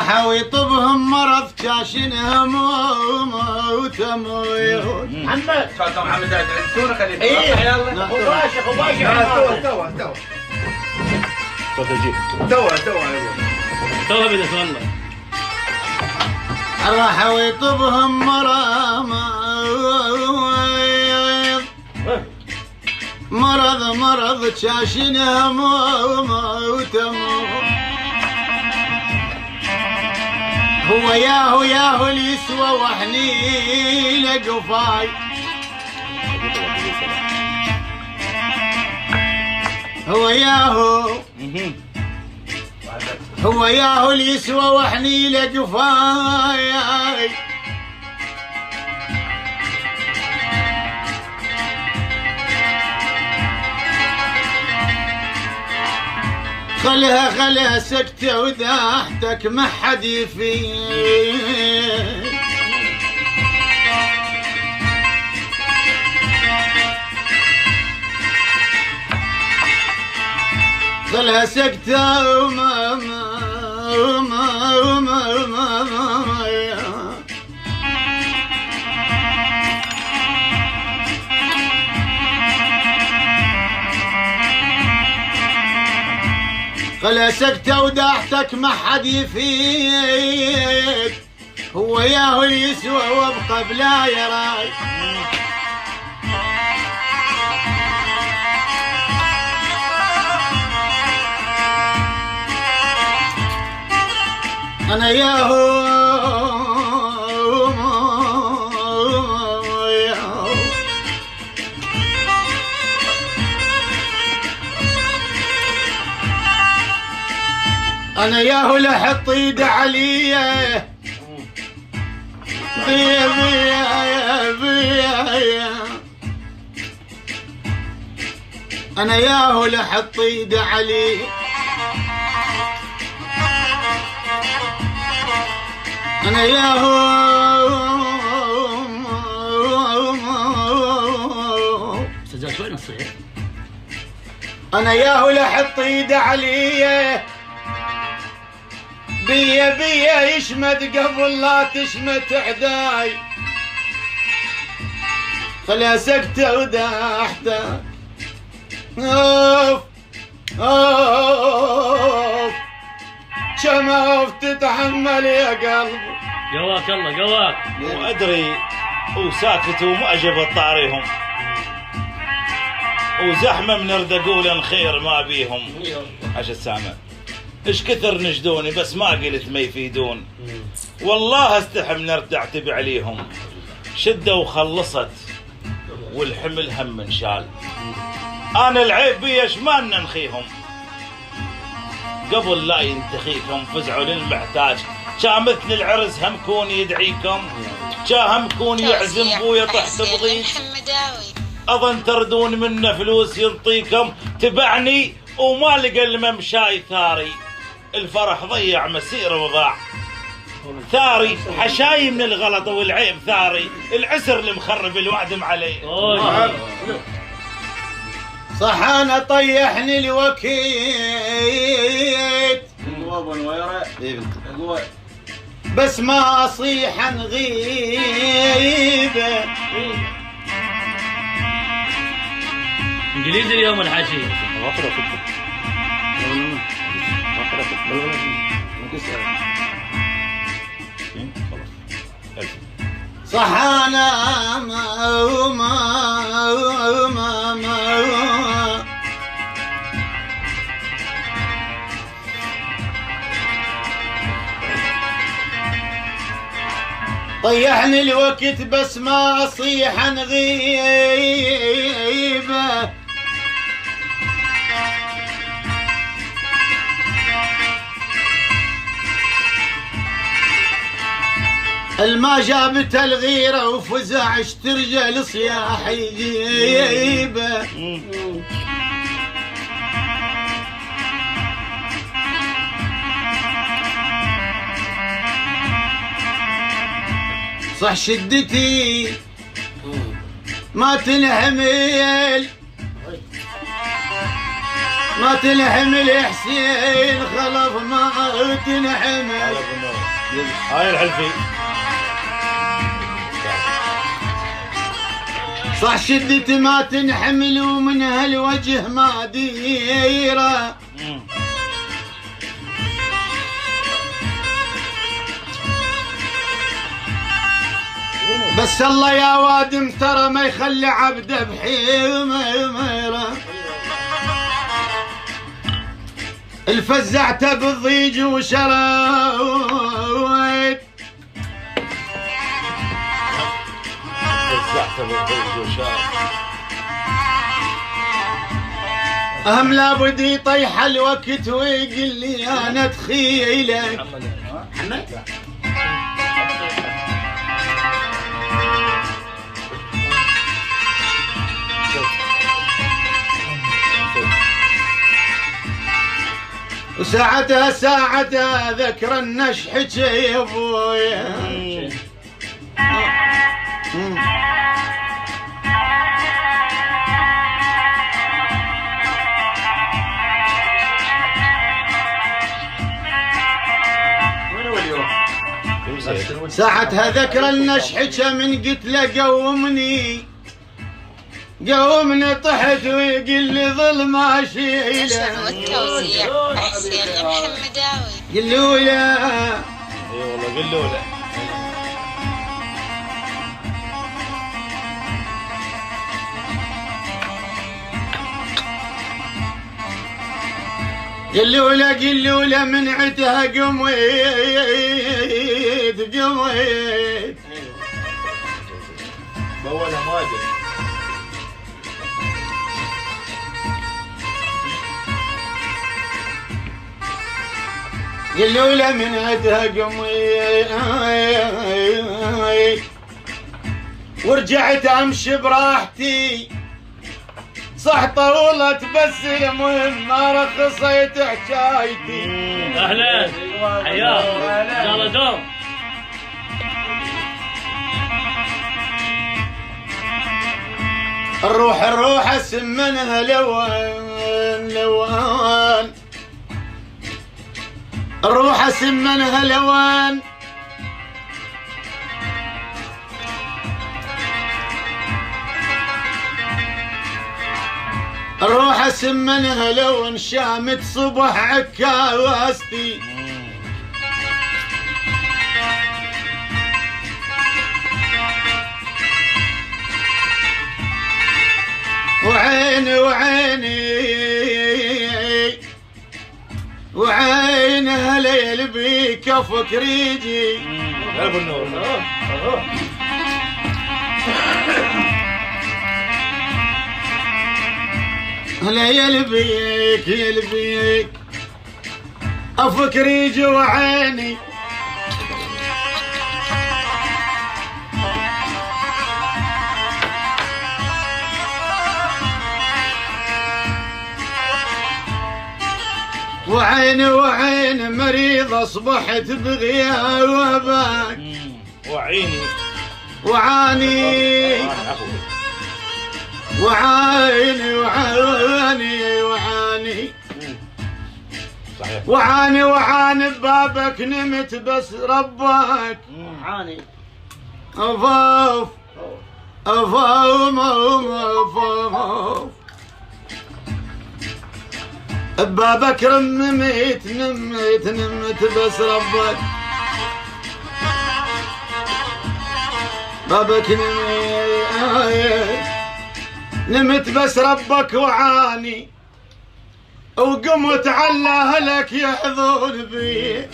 راحوا يطبهم مرض كاشنهم وتموت. محمد شو محمد تعسونه خليه. ايه يلا ابو باشا ابو باشا تو صوت يجيك توها بدت والله. راحوا يطبهم مرض كاشنهم وتموت. هو ياهو اللي يسوى وحنين قفاي. هو ياهو اللي يسوى وحنين قفاي. خلها سكتة وضحتك ما حد يفيد. خلها سكتة خلها سكتة وداحتك ما حد يفيد. هو ياهو يسوى وابقى بلا يراي. أنا ياهو أنا ياهو لحط ايد عليه بيا. أنا ياهو لحط ايد عليه. أنا ياهو سجلت وين الصيح؟ أنا ياهو لحط ايد عليه بيا يشمت قبل لا تشمت عداي. خلها سكتة وداحتك اوف شموف تتحمل يا قلب. قواك الله قواك. وادري وساكت ومعجب طاريهم وزحمه من اقول خير ما بيهم. عش السامع ايش كثر نجدوني بس ما قلت ما يفيدون. والله استحم نرد اعتب عليهم. شده وخلصت والحمل هم انشال. انا العيب بيش ما ننخيهم قبل لا ينتخيكم. فزعوا للمحتاج كان مثل العرس هم كون يدعيكم. كان هم كون يعزم بويا تحت بضيق. اظن تردون منه فلوس ينطيكم. تبعني وما لقى الممشاي ثاري. الفرح ضيع مسير وضاع ثاري. حشاي من الغلط والعيب ثاري. العسر المخرب الوعدم عليه. صح انا طيحني الوكيت بس ما اصيح نغيبه. انجليزي اليوم الحشي. صح انا ما طيحني الوقت بس ما اصيح نغيبه. الما جابت الغيرة وفزع اشترجل صياح يجيبه. صح شدتي ما تنحمل حسين خلف ما تنحمل. هاي الحلفي. صح شدتي ما تنحمل ومن هالوجه ما ديره، بس الله يا وادم ترى ما يخلي عبده بحيمه، الفزعته بالضيج وشراويت، فزعته بالضيج وشراويت، أهم لابد يطيح الوقت ويقول لي أنا تخيلك. محمد وساعتها ذكر النشحك يا ابويا، ساعتها ذكر النشحك من قلت له قومني طحت ويقول لي ظل ما شيله. النشر والتوزيع حسين المحمداوي. قلوله اي والله قلوله. قلوله من عدها قميت بولا ماجد. قلوله من عدها قميت، ورجعت امشي براحتي، صح طولت بس المهم ما رخصيت حكايتي. اهلا حياك ان شاء الله دوم. الروح اسمنها لوان، الروح اسمنها لوان، الروح اسمنها لون شامت صبح عكاوستي، وعينها ليل بيك فكريجي. ابو النور يلبيك افكر يجي وعيني، وعين مريض اصبحت بغيابك، وعيني وعاني ببابك نمت بس ربك، أفاف ببابك نمت بس ربك، بابك نمت بس ربك وعاني، وقمت على اهلك يحظون بي.